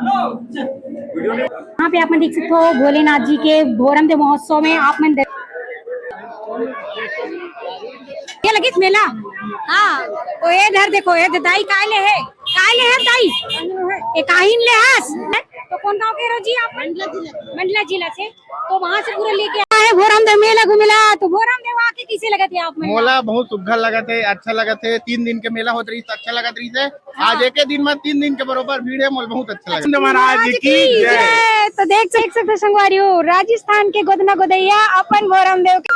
यहाँ पे आप मन देख सकते हो भोलेनाथ जी के भोरम दे महोत्सव में आप मन ये लगी मेला। हाँ तो ये इधर देखो ये दाई काले है दाई ये काहिन ले हस तो कौन गांव के रोजी आप मंडला जिला से तो वहाँ से पूरा लेके आए भोरम दे मेला घूमेला तो भोरम दे आके किसे लगा थे आप मोला बहुत सुघर लगा थे, अच्छा लगा थे। 3 दिन के मेला होत रही अच्छा लगा रही थे। आज एक दिन में 3 दिन के बरोबर भीड़ है, मोल बहुत अच्छा लगा। महाराज की जय। तो देख सकते संगवारी हो राजस्थान के गोदना गोदैया अपन भोरम देव के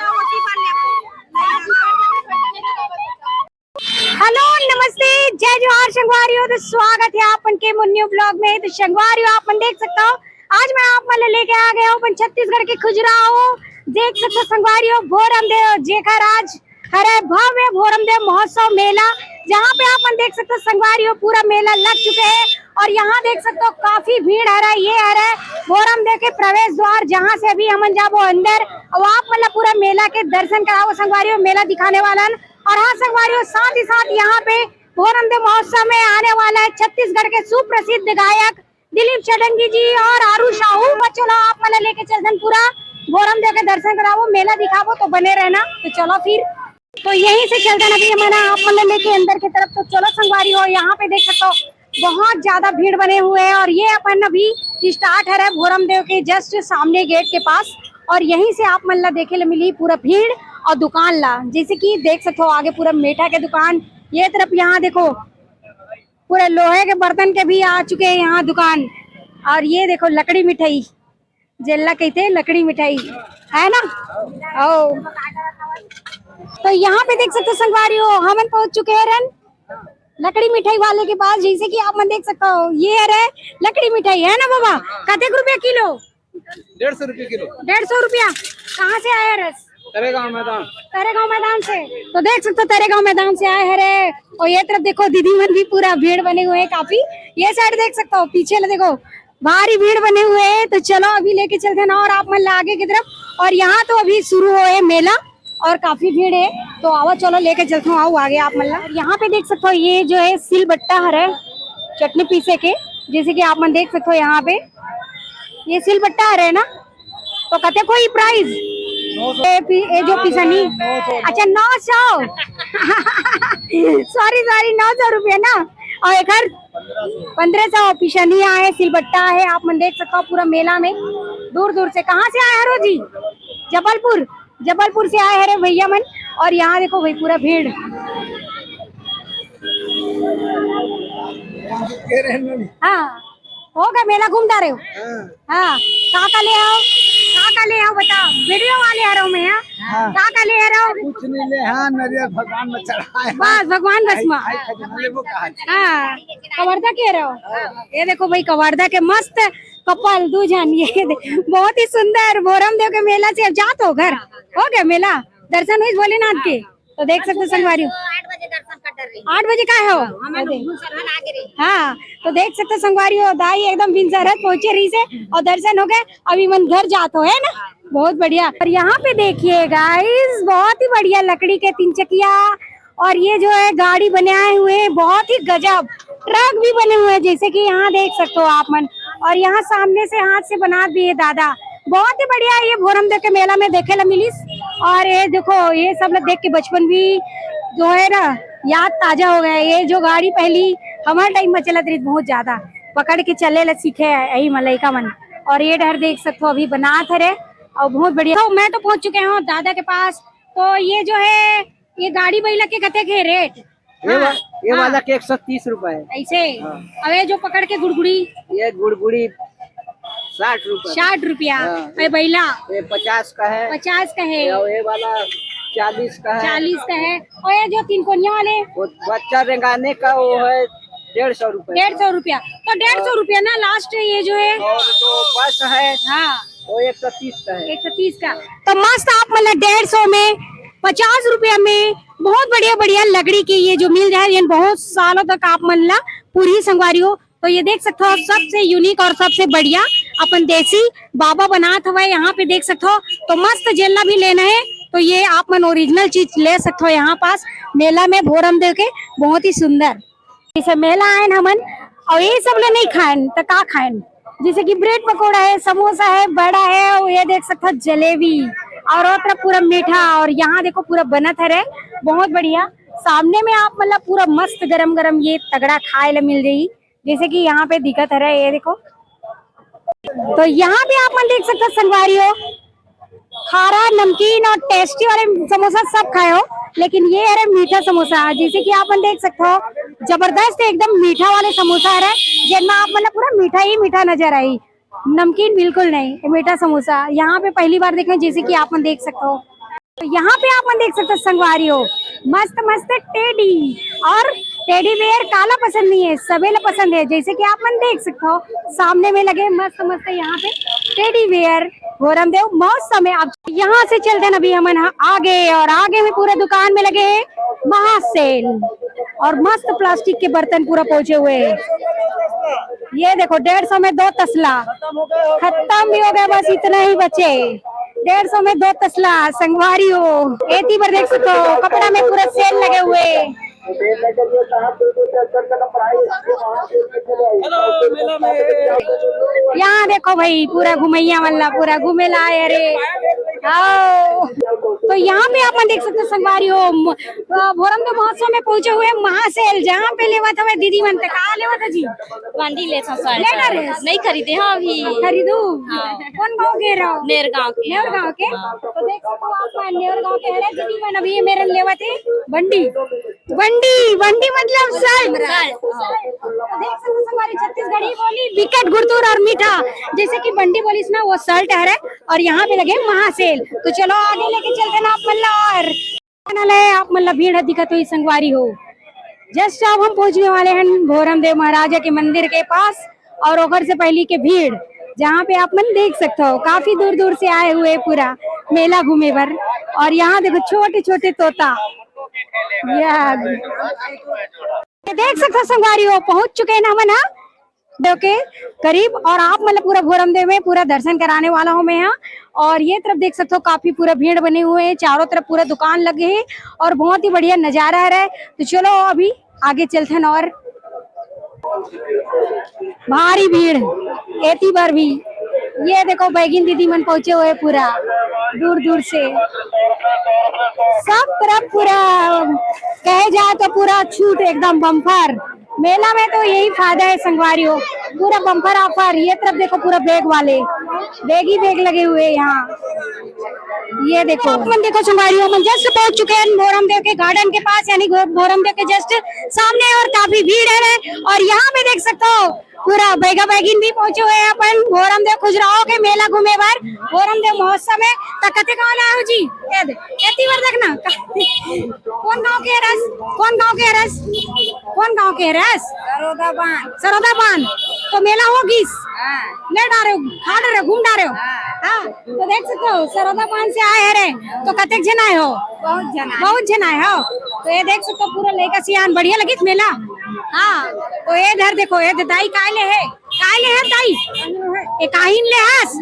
हेलो नमस्ते जय जोहार संगवारियों। तो स्वागत है अपन के मुन्नू ब्लॉग में। तो संगवारियों आप मन देख सकते हो आज मैं आप मन लेके आ गया हूँ छत्तीसगढ़ के खजुराहो। देख सकते हो संगवारियों भोरम देव जेकर आज हरे भव्य भोरम देव महोत्सव मेला, जहाँ पे आप मन देख सकते हो संगवारियों पूरा मेला लग चुके हैं और यहाँ देख सकते हो काफी भीड़ है। ये है भोरम देव के प्रवेश द्वार जहाँ से अभी हम जाबो अंदर और आप मतलब पूरा मेला के दर्शन कराओ संगवारियों। मेला दिखाने वाला और हाँ संगवारियों साथ ही साथ यहाँ पे भोरम देव महोत्सव में आने वाला है छत्तीसगढ़ के सुप्रसिद्ध गायक दिलीप चडंगी जी और आरू साहू। चलो आप मतलब लेके चलते पूरा भोरम देव के दर्शन कराओ मेला दिखाओ तो बने रहना। तो चलो फिर तो यहीं से चलते ना हमारा आप मतलब लेके अंदर की तरफ। तो चलो संगवारी हो यहाँ पे देख सकते हो बहुत ज्यादा भीड़ बने हुए हैं और ये अपन अभी स्टार्ट है भोरम देव के जस्ट सामने गेट के पास और यहीं से आप मतलब देखे मिली पूरा भीड़ और दुकान ला जैसे कि देख सकते हो आगे पूरा मीठा के दुकान। ये तरफ यहाँ देखो पूरे लोहे के बर्तन के भी आ चुके हैं यहाँ दुकान और ये देखो लकड़ी मिठाई जेल्ला कहते लकड़ी मिठाई है ना। ओ तो यहाँ पे देख सकते हो संगवारी हो हम पहुंच चुके हैं रन लकड़ी मिठाई वाले के पास। जैसे कि आप मन देख सकते हो ये है लकड़ी मिठाई है ना बाबा। कतेक रुपया किलो? 150 रुपये किलो। 150 रुपया। कहाँ से आया रस? तरेगांव मैदान। तरेगांव मैदान से। तो देख सकते हो तरेगांव मैदान से आए हैं और ये तरफ देखो दीदी मन भी पूरा भीड़ बने हुए हैं काफी। ये साइड देख सकते हो पीछे देखो भारी भीड़ बने हुए हैं। तो चलो अभी लेके चलते हैं ना और आप मन आगे की तरफ और यहाँ तो अभी शुरू हुए मेला और काफी भीड़ है तो आओ चलो लेके चलते हूँ। आओ आगे आप मतलब यहाँ पे देख सकते हो ये जो है सिलबट्टा है चटनी पीसे के। जैसे कि आप मन देख सकते हो यहाँ पे ये सिलबट्टा है ना। तो कहते कोई प्राइस ये जो पिसनी अच्छा 900 सॉरी 900 रुपये ना और एक 1500 पिसनिया है सिलबट्टा है। आप मन देख सकते हो पूरा मेला में दूर दूर से। कहाँ से आए हरो जी? जबलपुर से आए हैं भैया मन और यहाँ देखो भाई पूरा भीड़। हाँ होगा मेला घूमता रहे हो। हाँ कहाँ ले आओ बताओ वीडियो वाले आ रहा हूँ मैं। कहाँ ले आ रहा हूँ? कुछ नहीं ले हाँ नरियल भगवान में चढ़ाए बस भगवान बस में। हाँ कवर्धा के रहो। ये देखो भाई कवर्धा के मस्त कपल दो जन ये बहुत ही सुंदर भोरम देव के मेला से अब जात हो घर हो गया मेला दर्शन हुई भोलेनाथ के। तो देख सकते संगवारी 8 बजे का है हाँ। तो देख सकते संगवारी हो दाई एकदम बिन सरहद पहुंचे रही से और दर्शन हो गए अभी मन घर जाते है ना। बहुत बढ़िया। और यहाँ पे देखिए गाइस बहुत ही बढ़िया लकड़ी के 3 चकिया और ये जो है गाड़ी बनाए हुए बहुत ही गजब ट्रक भी बने हुए हैं जैसे कि यहाँ देख सकते हो आप मन। और यहाँ सामने से हाथ से बना दिए दादा बहुत ही बढ़िया। ये भोरम देव के मेला में देखे ला मिलिस और ये देखो ये सब लोग देख के बचपन भी जो है ना याद ताजा हो गया। ये जो गाड़ी पहली हमारे टाइम में चलत रही बहुत ज्यादा पकड़ के चले ला सीखे यही मलैका मन। और ये डर देख सकते हो अभी बना थे और बहुत बढ़िया। तो मैं तो पहुंच चुके हूँ दादा के पास। तो ये जो है ये गाड़ी बैला के कते के रेट ये वाला के 130 रुपए ऐसे। अब ये जो पकड़ के गुड़गुड़ी ये गुड़गुड़ी 60 रुपया बैला ये 50 का है 50 का है और ये वाला 40 का है और ये जो 3 कोनिया वाले वो बच्चा रेंगाने का वो है 150 रुपए 150 रुपया। तो 150 रुपया ना लास्ट ये जो है और जो बस है हाँ वो 130 का है 130 का। तो मस्त आप मतलब 150 में 50 रुपया में बहुत बढ़िया लकड़ी की ये जो मिल जाए बहुत सालों तक आप मन ला पूरी संगवारी हो। तो ये देख सकते हो सबसे यूनिक और सबसे बढ़िया अपन देसी बाबा बनात हुआ यहाँ पे देख सकते हो। तो मस्त जेला भी लेना है तो ये आप मन ओरिजिनल चीज ले सकते हो यहाँ पास मेला में भोरम देव के बहुत ही सुंदर इसे मेला आए हमन और ये सब लोग नहीं खाएं तो का खाएं, जैसे कि ब्रेड पकौड़ा है, समोसा है, बड़ा है, और ये देख सकते हो जलेबी, और तरफ पूरा मीठा, और यहाँ देखो पूरा बनत है बहुत बढ़िया। सामने में आप मतलब पूरा मस्त गरम गरम ये तगड़ा खाए ला मिल जाई, जैसे कि यहाँ पे दिक्कत है ये देखो। तो यहाँ पे आप मन देख सकते हो संगवारी हो, खारा नमकीन और टेस्टी वाले समोसा सब खाए हो, लेकिन ये है मीठा समोसा, जैसे कि आप मन देख सकते हो जबरदस्त एकदम मीठा वाले समोसा है जिनमें आप मतलब पूरा मीठा ही मीठा नजर आई, नमकीन बिल्कुल नहीं, मीठा समोसा यहाँ पे पहली बार देखें, जैसे कि आप मन देख सकते हो। तो यहाँ पे आप मन देख सकते हो संगवारी हो मस्त मस्त टेडी, और टेडी बेयर काला पसंद नहीं है, सबेला पसंद है, जैसे कि आप मन देख सकते हो सामने में लगे मस्त मस्त यहाँ पे टेडी बेयर घोरम देव मौसम है। आप यहाँ से चलते हैं अभी हम आगे, और आगे में पूरे दुकान में लगे हैं महासेल, और मस्त प्लास्टिक के बर्तन पूरा पहुंचे हुए हैं। ये देखो 150 में 2 तसला, खत्म भी हो गया, बस इतना ही बचे, 150 में 2 तसला संगवारी हो। एती पर देख सकते हो कपड़ा में पूरा सेल लगे हुए। यहाँ देखो भाई पूरा घुमैया वाला पूरा घूमेला है, अरे आओ। तो यहाँ पे आप देख सकते हो संगवारी हो भोरम दे महोत्सव में पहुंचे हुए महासेल, जहाँ पे लेवा था दीदी मन तक कहा लेवा था जी मंडी ले नहीं खरीदे हाँ अभी खरीदू। कौन गाँव के रहो? नेर गांव के। नेर गाँव के। तो देख सकते हो आप नेर गाँव के है दीदी मन, अभी मेरे लेवा थे बंडी बंडी बंडी मतलब साल। देख सकते हो हमारी छत्तीसगढ़ी बोली विकेट गुड़तूर और मीठा, जैसे कि बंडी बोली ना वो सल्ट है, और यहाँ पे लगे महासेल। तो चलो आगे लेके चलते ना आप मल्ला, और आप मल्ला भीड़ दिखत हुई संगवारी हो। जस्ट अब हम पहुंचने वाले हैं भोरम देव महाराजा के मंदिर के पास, और ओकर से पहले के भीड़ जहाँ पे आप मन देख सकते हो काफी दूर दूर से आए हुए पूरा मेला घूमे पर। और यहाँ देखो छोटे छोटे तोता, देख सकते हो संगवारी हो पहुंच चुके हैं ना हम ना के करीब, और आप मतलब पूरा भोरम देव में पूरा दर्शन कराने वाला हूँ मैं यहाँ। और ये तरफ देख सकते हो काफी पूरा भीड़ बने हुए हैं, चारों तरफ पूरा दुकान लगे हैं, और बहुत ही बढ़िया नजारा है। तो चलो अभी आगे चलते हैं, और भारी भीड़ एती बार भी। ये देखो बैगिन दीदी मन पहुंचे हुए पूरा दूर दूर से, सब तरफ पूरा कहे जाए तो पूरा छूट एकदम बम्पर। मेला में तो यही फायदा है संगवारी हो, पूरा बम्पर ऑफर। ये तरफ देखो पूरा बैग वाले बैग ही बैग लगे हुए यहाँ। ये देखो अपन देखो संगवारी हो जस्ट पहुंच चुके हैं भोरम देव के गार्डन के पास, यानी भोरम देव के जस्ट सामने, और काफी भीड़ है। और यहाँ पे देख सकते हो पूरा बैगा बैगिन भी पहुंचे हुए हैं अपन भोरम देव खुजराहो के मेला घूमे बार भोरम देव महोत्सव में। कते कौन आयो जी एती बार देखना कौन गांव के रस, कौन गांव के रस, कौन गांव के रस सरोदा बांध। तो मेला होगी ले डारे खा रहे घूम डारे हो। हाँ तो देख सकते हो सरोदा बांध से आए रे, तो कतेक जन आए हो? बहुत जन आए हो। तो ये देख सकते हो पूरा लेकर सियान बढ़िया लगी मेला। हाँ तो ये इधर देखो ये दाई काले है दाई एक काहिन ले हस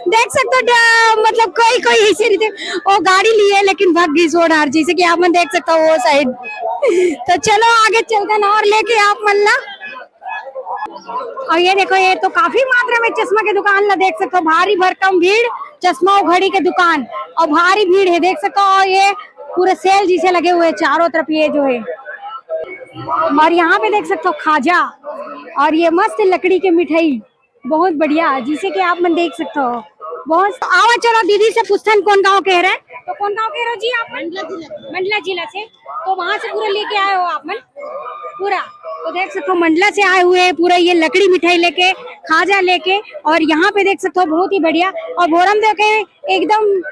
देख सकते हो मतलब कोई कोई ऐसे नहीं थे, वो गाड़ी लिए लेकिन भाग गई सोनार, जैसे कि आप मन देख सकते हो वो साइड। तो चलो आगे चलते ना और लेके आप मल्ला। और ये देखो ये तो काफी मात्रा में चश्मा की दुकान ला देख सकते हो, भारी भरकम भीड़ चश्मा और घड़ी के दुकान, और भारी भीड़ है देख सकते हो। ये पूरे सेल जिसे लगे हुए चारों तरफ ये जो है, और यहाँ पे देख सकते हो खाजा, और ये मस्त लकड़ी की मिठाई बहुत बढ़िया, जिसे कि आप मन देख सकते हो बहुत। आवा चलो दीदी से पूछते कौन गाँव कह रहे हैं। तो कौन गाँव कह रहे हो जी आप? मंडला जिला से। तो वहाँ से पूरा लेके आए हो आप मन पूरा? तो देख सकते हो मंडला से आए हुए पूरा ये लकड़ी मिठाई लेके खाजा लेके, और यहाँ पे देख सकते हो बहुत ही बढ़िया। और भोरम देव के एकदम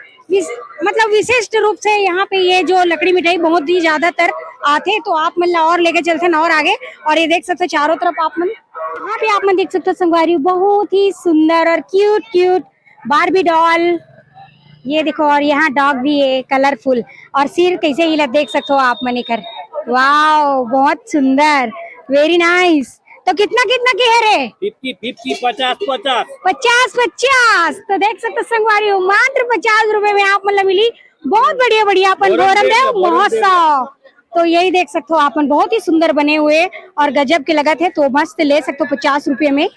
मतलब विशिष्ट रूप से यहाँ पे ये जो लकड़ी मिठाई बहुत ही ज्यादातर आते, तो आप मतलब और लेके चलते हैं और आगे। और ये देख सकते हो चारों तरफ आप मन यहाँ पे आप मन देख सकते हो संगवारी बहुत ही सुंदर और क्यूट क्यूट बार्बी डॉल। ये देखो और यहाँ डॉग भी है कलरफुल, और सिर कैसे हिला देख सकते हो आप मन कर। वाओ बहुत सुंदर, वेरी नाइस। तो कितना कितना की है रे? 50-50। तो देख सकते संगवारी हो मात्र 50 रुपए में आप मतलब मिली बहुत बढ़िया बढ़िया अपन भोरम देव महोत्सव। तो यही देख सकते हो आपन, बहुत ही सुंदर बने हुए और गजब के लगत है, तो मस्त ले सकते हो 50 रुपये में।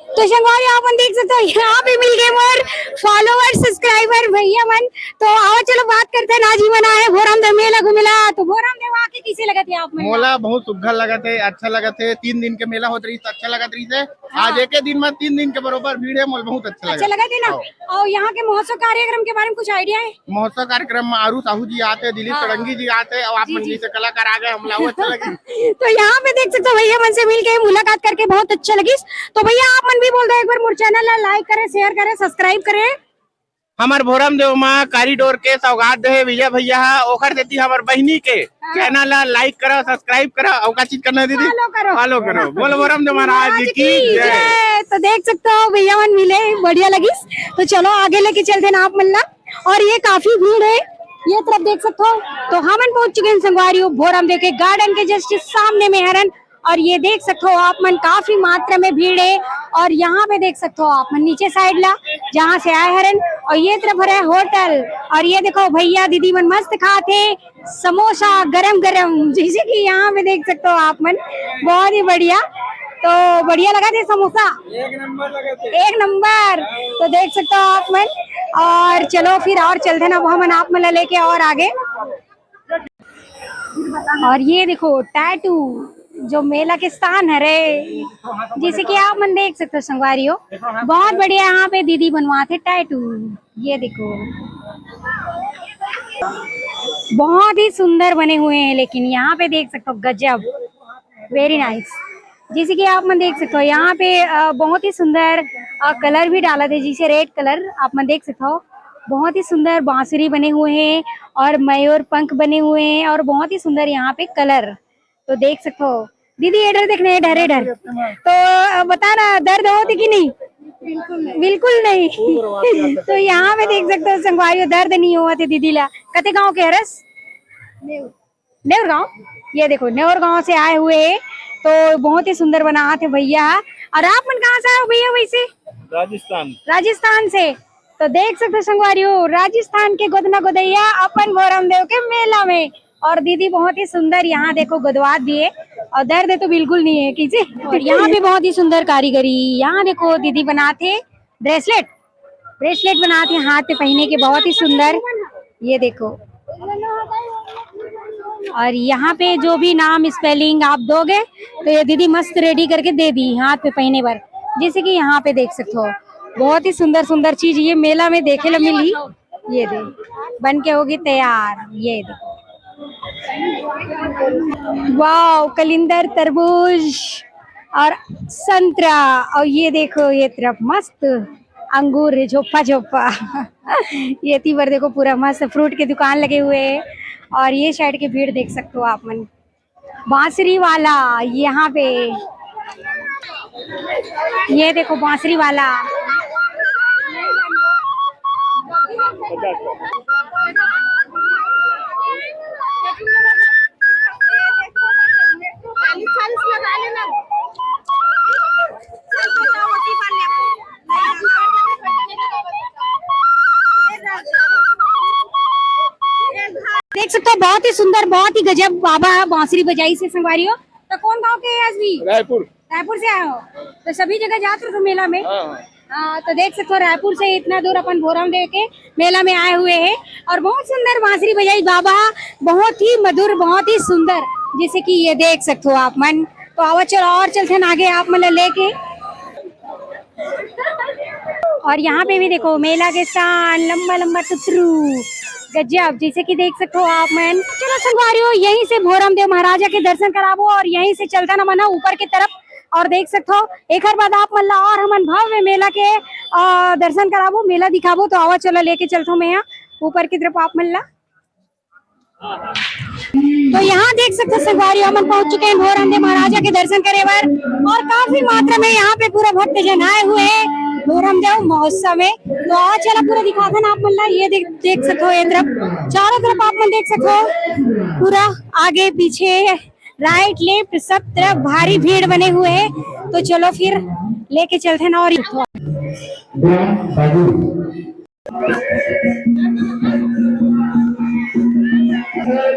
तो संगवारी आपन देख सकते हो यहाँ पे मिल गए मोर फॉलोवर सब्सक्राइबर भैया मन। तो आओ चलो बात करते हैं, नाजीमन आए भोरम देव मेला घुमेला, तो भोरम देव आके कैसे लगा थे आप मन? मोला बहुत सुघर लगा थे, अच्छा लगा थे। 3 दिन के मेला होत रही, अच्छा लगा रही थे। आज एक दिन में 3 दिन के बरोबर भीड़ है, मोल बहुत अच्छा लगा थे ना। और यहाँ के महोत्सव कार्यक्रम के बारे में कुछ आइडिया है? महोत्सव कार्यक्रम में आरू साहू जी आते, दिलीप तड़ंगी जी आते, और आप मंडी से कलाकार आ गए, हमला अच्छा लगी। तो यहाँ पे देख सकते हो भैया मन से मिल के मुलाकात करके बहुत अच्छा लगी। तो भैया आप मन भी बोल दो एक बार मोर चैनल ला लाइक करे, शेयर करे, सब्सक्राइब करे। हमार भोरम देव माँ कॉरिडोर के सौगात है विजय भैया, ओखर देती हमार बहनी के चैनल ला लाइक करो, सब्सक्राइब करो, और का चीज करना दीदी फॉलो करो। बोलो भोरम देव महाराज की जय। तो देख सकते हो भैया मन मिले, बढ़िया लगी। तो चलो आगे लेके चलते ना आप मल्ला। और ये काफी भीड़ है, ये तरफ देख सकते हो। तो हम पहुंच चुके हैं संगवारियों भोरम देव के गार्डन के जस्ट सामने में हरन, और ये देख सकते हो आप मन काफी मात्रा में भीड़ है। और यहाँ पे देख सकते हो आप मन नीचे साइड ला जहाँ से आए हरन, और ये तरफ है होटल। और ये देखो भैया दीदी मन मस्त खाते समोसा गरम गरम, जैसे कि यहाँ पे देख सकते हो आप मन, बहुत ही बढ़िया। तो बढ़िया लगा थे समोसा, एक नंबर लगे थे, एक नंबर। तो देख सकते हो आप मन। और चलो फिर और चलते ना हम आप मन लेके और आगे। और ये देखो टैटू जो मेला के स्थान है रे, जैसे कि आप मन देख सकते हो संगवारियों, बहुत बढ़िया यहाँ पे दीदी बनवाते टैटू। ये देखो बहुत ही सुंदर बने हुए हैं, लेकिन यहाँ पे देख सकते हो गजब, वेरी नाइस। जैसे कि आप मन देख सकते हो यहाँ पे बहुत ही सुंदर कलर भी डाला थे, जिसे रेड कलर आप मन देख सकते हो। बहुत ही सुंदर बांसुरी बने हुए हैं और मयूर पंख बने हुए हैं, और बहुत ही सुंदर यहाँ पे कलर। तो देख सकते हो दीदी इधर देखने डर इधर। तो बता ना दर्द होती कि नहीं? बिल्कुल नहीं। तो यहाँ पे देख सकते हो संगवारियों दर्द नहीं हुआ थे दीदी ला। कते गाँव के हरस? नेवर गाँव। ये देखो नेवर गाँव से आए हुए है, तो बहुत ही सुंदर बना थे भैया। और आप मन कहाँ से आए हो भैया? वैसे राजस्थान से। तो देख सकते संगवारियों राजस्थान के गोदना गोदैया अपन भोरम देव के मेला में। और दीदी बहुत ही सुंदर यहाँ देखो गदवात दिए, और दर्द तो बिल्कुल नहीं है किसी। और यहाँ पे बहुत ही सुंदर कारीगरी, यहाँ देखो दीदी बनाते ब्रेसलेट, ब्रेसलेट बनाते हाथ पे पहने के, बहुत ही सुंदर। ये देखो, और यहाँ पे जो भी नाम स्पेलिंग आप दोगे तो ये दीदी मस्त रेडी करके दे दी हाथ पे पहने पर। जैसे कि यहाँ पे देख सकते हो बहुत ही सुंदर सुंदर चीज ये मेला में देखे ला मिली। ये दे बन के होगी तैयार। ये देखो वाव, कलिंदर, तरबूज और संतरा। और ये देखो ये तरफ मस्त अंगूर है, झोपा झोपा। ये तीवर देखो पूरा मस्त फ्रूट के दुकान लगे हुए हैं। और ये साइड की भीड़ देख सकते हो आप मन, बांसुरी वाला यहाँ पे। ये देखो बांसुरी वाला। देख सकते हो बहुत ही सुंदर, बहुत ही गजब बाबा बांसुरी बजाई से संगवारियों। तो कौन गांव के है आज भी? रायपुर से आए हो? तो सभी जगह जाते हो मेला में? हाँ। तो देख सकते हो रायपुर से इतना दूर अपन भोरम देव के मेला में आए हुए हैं, और बहुत सुंदर बांसुरी बजाई बाबा, बहुत ही मधुर, बहुत ही सुंदर, जैसे कि ये देख सकते हो आप मन। तो आओ चलो और चलते हैं आगे आप मन लेके। और यहाँ पे भी देखो मेला के स्थान, लंबा लंबा तुतरू गजब, जैसे कि देख सकते हो आप मन। चलो संगवारियों यहीं से भोरम देव महाराजा के दर्शन कराबो, और यहीं से चलता ना मना ऊपर की तरफ। और देख सकते हो एक हर बाद आप मल्ला और हमन भव्य मेला के दर्शन कराबो, मेला दिखाबो। तो आवा चलो लेके चलता हूँ मैं यहाँ ऊपर की तरफ आप मल्ला। तो यहाँ देख सकते हो संगवारियों हम पहुंच चुके हैं भोरम देव महाराजा के दर्शन करे बर, और काफी मात्रा में यहाँ पे पूरा भक्त जन आए हुए हैं भोरम देव महोत्सव में। तो आज चला पूरा दिखाता ना आप मल्ला। ये देख सकते हो ये तरफ, चारों तरफ आप मन देख सकते हो, पूरा आगे पीछे राइट लेफ्ट सब तरफ भारी भीड़ बने हुए हैं। तो चलो फिर लेके चलते ना। और यहाँ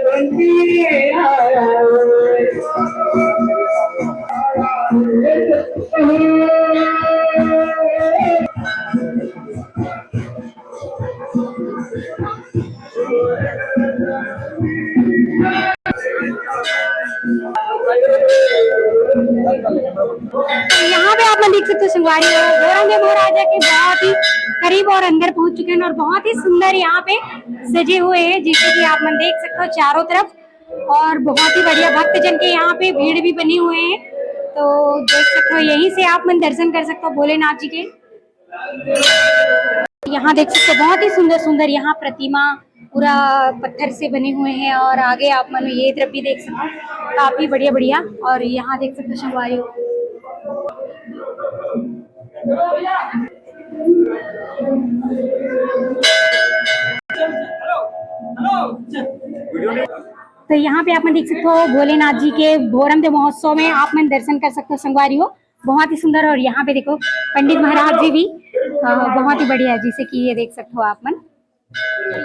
पे आप देख सकते हो संगवारी गौरांग महाराजा के बहुत ही करीब और अंदर पहुंच चुके हैं और बहुत ही सुंदर यहाँ पे सजे हुए हैं, जैसे कि आप मन देख सकते हो चारों तरफ। और बहुत ही बढ़िया भक्तजन के यहाँ पे भीड़ भी बनी हुए हैं, तो देख सकते हो यहीं से आप मन दर्शन कर सकते हो भोलेनाथ जी के। यहाँ देख सकते हो बहुत ही सुंदर सुंदर यहाँ प्रतिमा पूरा पत्थर से बने हुए हैं। और आगे आप मन ये तरफ भी देख सकते हो काफी बढ़िया बढ़िया। और यहाँ देख सकते हो संगवारी तो यहाँ पे आप मन देख सकते हो भोलेनाथ जी के भोरम देव महोत्सव में आप मन दर्शन कर सकते हो संगवारी हो, बहुत ही सुंदर। और यहाँ पे देखो पंडित महाराज जी भी बहुत ही बढ़िया, जैसे कि ये देख सकते हो आप मन।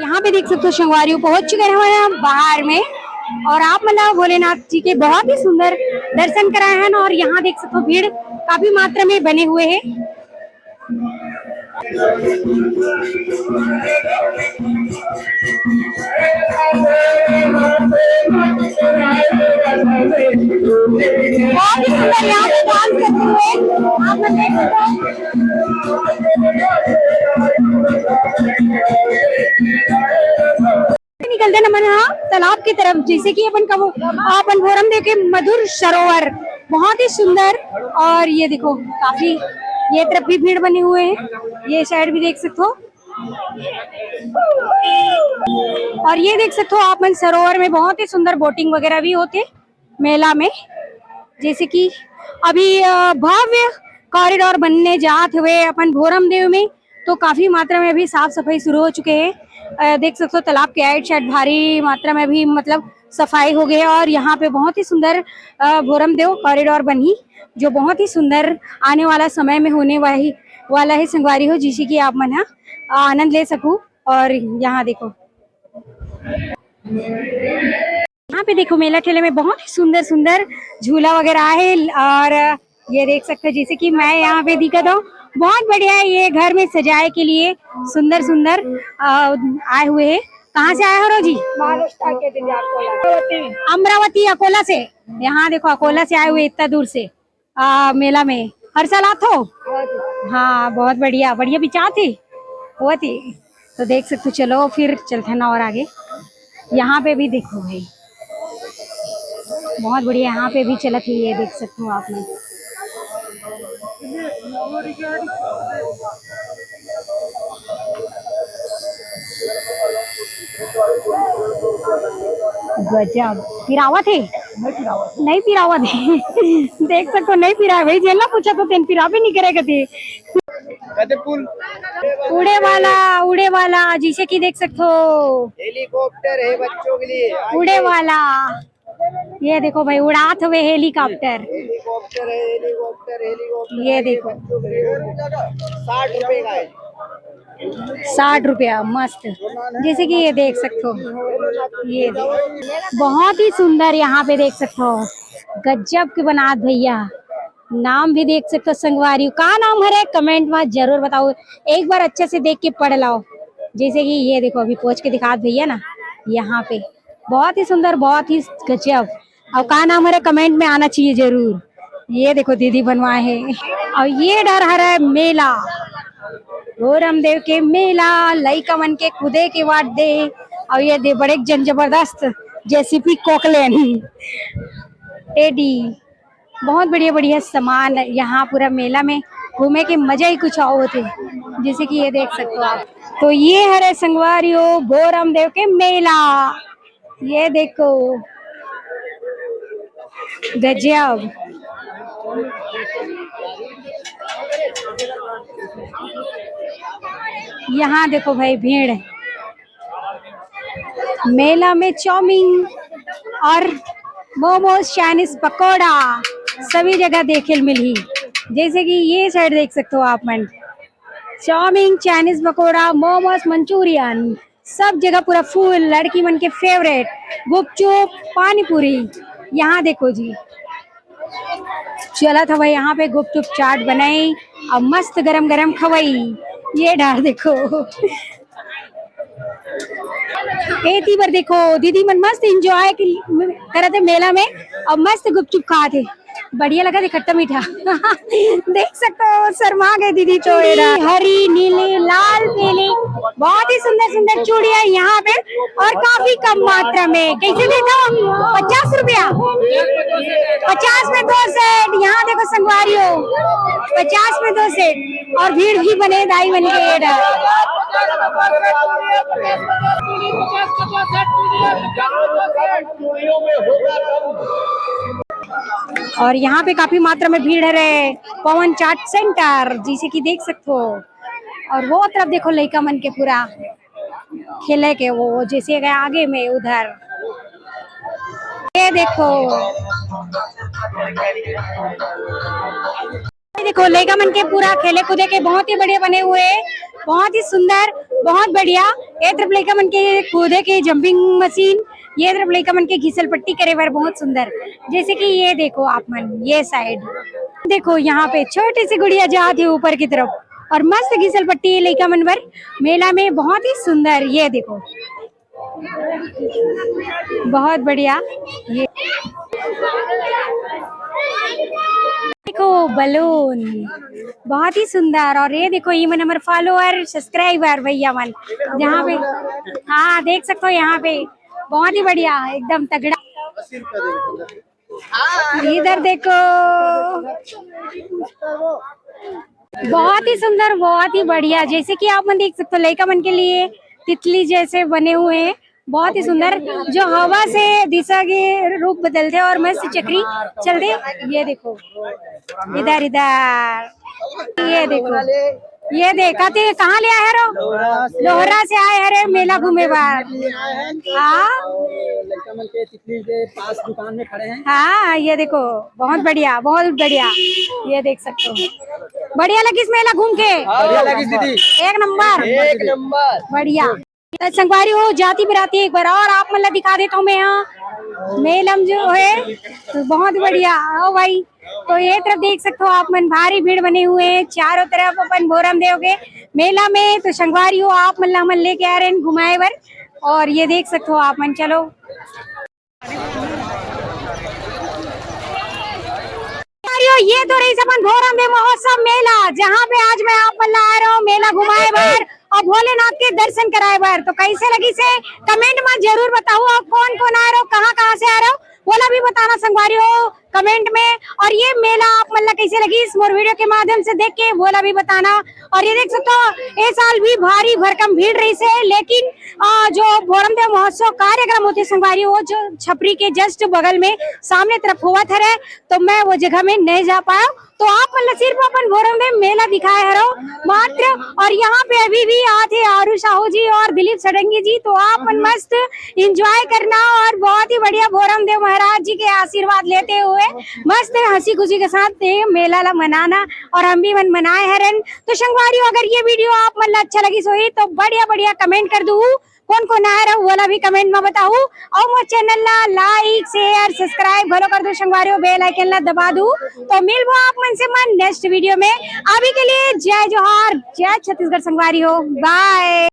यहाँ पे देख सकते हो संगवारी पहुंच चुके हैं बाहर में और आप मन भोलेनाथ जी के बहुत ही सुंदर दर्शन कराए हैं। और यहाँ देख सकते हो भीड़ काफी मात्रा में बने हुए हैं। बहुत ही सुंदर यहाँ पे डांस करते हुए आप मन देख सकते हो। निकलते न मन तालाब की तरफ, जैसे कि अपन भोरम देव के मधुर सरोवर बहुत ही सुंदर। और ये देखो काफी ये तरफ भी भीड़ बने हुए हैं, ये साइड भी देख सकते हो। और ये देख सकते हो आप मन सरोवर में बहुत ही सुंदर बोटिंग वगैरह भी होते मेला में, जैसे कि अभी भव्य कॉरिडोर बनने जाते हुए अपन भोरम देव में, तो काफी मात्रा में भी साफ सफाई शुरू हो चुके हैं। देख सकते हो तालाब के आइट साइड भारी मात्रा में भी मतलब सफाई हो गई है। और यहाँ पे बहुत ही सुंदर भोरम देव कॉरिडोर बनी, जो बहुत ही सुंदर आने वाला समय में होने वाला है संगवारी हो, जिसे कि आप मन आनंद ले सकूं। और यहाँ देखो यहाँ पे देखो मेला ठेले में बहुत ही सुंदर सुंदर झूला वगैरह है। और ये देख सकते हो जैसे कि मैं यहाँ पे दिखा दो, बहुत बढ़िया है ये घर में सजाए के लिए सुंदर सुंदर आए हुए हैं। कहाँ से आए हो रोजी? महाराष्ट्र के अमरावती अकोला से। यहाँ देखो अकोला से आए हुए इतना दूर से मेला में। हर साल आते हो? हाँ बहुत बढ़िया बढ़िया बिचा थी वो थी। तो देख सकते हो, चलो फिर चलते ना और आगे। यहाँ पे भी देखो भाई बहुत बढ़िया, यहाँ पे भी चलत है, ये देख सकते हो आपने। गजब पिरावत है, नहीं पिरावत है देख सकते हो नहीं पिरा भाई, जेला पूछा तो तेन पिरा भी नहीं करेगा थे। उड़े वाला जिसे कि देख सकते हो हेलीकॉप्टर है बच्चों के लिए, उड़े वाला। ये देखो भाई उड़ात हुए हेलीकॉप्टर, हेलीकॉप्टर है, हेलीकॉप्टर ये देखो 60 रुपए का है। 60 रुपया मस्त, जैसे कि ये देख सकते हो। ये देखो बहुत ही सुंदर यहाँ पे देख सकते हो, गजब के बनात भैया। नाम भी देख सकते हो संगवारी का नाम है, कमेंट में जरूर बताओ, एक बार अच्छे से देख के पढ़ लाओ। जैसे कि ये देखो अभी पहुंच के दिखा भैया ना, यहाँ पे बहुत ही सुंदर बहुत ही गजब। और का नाम है कमेंट में आना चाहिए जरूर। ये देखो दीदी बनवाए हैं। और ये डर है मेला भोरम देव के मेला, लइका मन के खुदे के वाट दे। और ये दे बड़े जन जबरदस्त जेसीपी कोकलेन टेडी, बहुत बढ़िया बढ़िया सामान यहाँ पूरा मेला में घूमे के मजा ही कुछ और थे, जैसे कि ये देख सकते हो आप। तो ये है संगवारियों भोरम देव के मेला, ये देखो गजब। यहाँ देखो भाई भीड़, मेला में चाउमीन और मोमोज चाइनीज पकौड़ा सभी जगह देखे मिली। जैसे कि ये साइड देख सकते हो आप मन, chowmein Chinese pakora momos Manchurian सब जगह पूरा फूल, लड़की मन के फेवरेट गुपचुप, पानी पूरी। यहाँ देखो जी, चला था भाई यहाँ पे गुपचुप चाट बनाई और मस्त गरम गरम खवाई। ये डाल देखो एती पर देखो दीदी मन मस्त एंजॉय करते मेला में और मस्त गुपचुप खाते, बढ़िया लगा थे खट्टा मीठा देख सकते हो शर्मा गए दीदी। तो हरी नीली लाल पीली बहुत ही सुंदर सुंदर चूड़ियां यहाँ पे और काफी कम मात्रा में। कैसे देखो 50 रुपया, 50 में 2 सेट। यहाँ देखो संगवारी हो 50 में 2 सेट और भीड़ भी बने दाई बन के। और यहाँ पे काफी मात्रा में भीड़ है रे पवन चाट सेंटर जिसे कि देख सकते हो। और वो तरफ देखो लड़का मन के पूरा खेले के वो जैसे गए आगे में उधर। ये देखो लड़का मन के पूरा खेले कूदे के बहुत ही बढ़िया बने हुए, बहुत ही सुंदर, बहुत बढ़िया। ये तरफ लड़का मन के कूदे के जंपिंग मशीन, ये तरफ लड़का मन के घिसल पट्टी करे बार बहुत सुंदर। जैसे कि ये देखो आप मन ये साइड देखो यहाँ पे छोटी सी गुड़िया जाती है ऊपर की तरफ और मस्त घिसल पट्टी लड़का मन पर मेला में बहुत ही सुंदर। ये देखो बहुत बढ़िया। ये देखो बलून बहुत ही सुंदर। और ये देखो ये मन हमारे फॉलोअर सब्सक्राइबर भैया मन यहाँ पे, हाँ देख सकते हो यहाँ पे बहुत ही बढ़िया एकदम तगड़ा। इधर देखो बहुत ही सुंदर, बहुत ही बढ़िया। जैसे कि आप मन देख सकते हो लड़का मन के लिए तितली जैसे बने हुए हैं, बहुत ही सुंदर जो हवा से दिशा के रूप बदलते और मस्त चक्री चलते। ये देखो इधर इधर ये देखो, ये देखा थे कहाँ ले आए रो, लोहरा से आए हैं मेला घूमे बार। हाँ पास दुकान में खड़े हैं। हाँ ये देखो बहुत बढ़िया, बहुत बढ़िया। ये देख सकते हो बढ़िया लगी इस मेला घूम के, बढ़िया लगी दीदी, एक नंबर बढ़िया। संगवारी हो जाती बिराती एक बार और आप मतलब दिखा देता हूँ मैं यहाँ मेलम जो है तो बहुत बढ़िया। आओ भाई, तो ये तरफ देख सकते हो आप मन भारी भीड़ बने हुए हैं चारों तरफ अपन भोरम देव के मेला में। तो संगवारी हो आप मन लेके आ रहे हैं घुमाए बर और ये देख सकते हो आप मन। चलो ये तो रही अपन भोरम देव महोत्सव मेला जहाँ पे आज मैं आप मन आ रहा हूँ मेला घुमाए बर और भोलेनाथ के दर्शन कराए बार। तो कैसे लगी से कमेंट में जरूर बताओ, आप कौन कौन आ रहे हो, कहाँ से आ रहे हो बोला भी बताना संगवारी हो कमेंट में। और ये मेला आप मतलब कैसे लगी इस मोर वीडियो के माध्यम से देख के बोला भी बताना। और ये देख सकते हो इस साल भी भारी भरकम भीड़ रही से, लेकिन जो भोरम देव महोत्सव कार्यक्रम होते संगवारी वो जो छपरी के जस्ट बगल में सामने तरफ हुआ था तो मैं वो जगह में नहीं जा पाया। तो आप मतलब सिर्फ अपन भोरम देव मेला दिखाए हरो मात्र। और यहाँ पे अभी भी आते आरू साहू जी और दिलीप सडंगी जी, तो आप मस्त एंजॉय करना और बहुत ही बढ़िया भोरम देव महाराज जी के आशीर्वाद लेते हुए मस्त हंसी खुशी के साथ मेला ला मनाना और हम भी मन मनाए हरन। तो संगवारी अगर ये वीडियो आप मतलब अच्छा लगी सोई तो बढ़िया बढ़िया कमेंट कर दू, कौन कौन आ रहा बोला भी कमेंट में बताऊ और मोर चैनल ला लाइक शेयर सब्सक्राइब भलो कर दो संगवारी बेल आइकन ला दबा दू। तो मिलबो आप मन से मन नेक्स्ट वीडियो में। अभी के लिए जय जोहार, जय छत्तीसगढ़ संगवारी हो, बाय।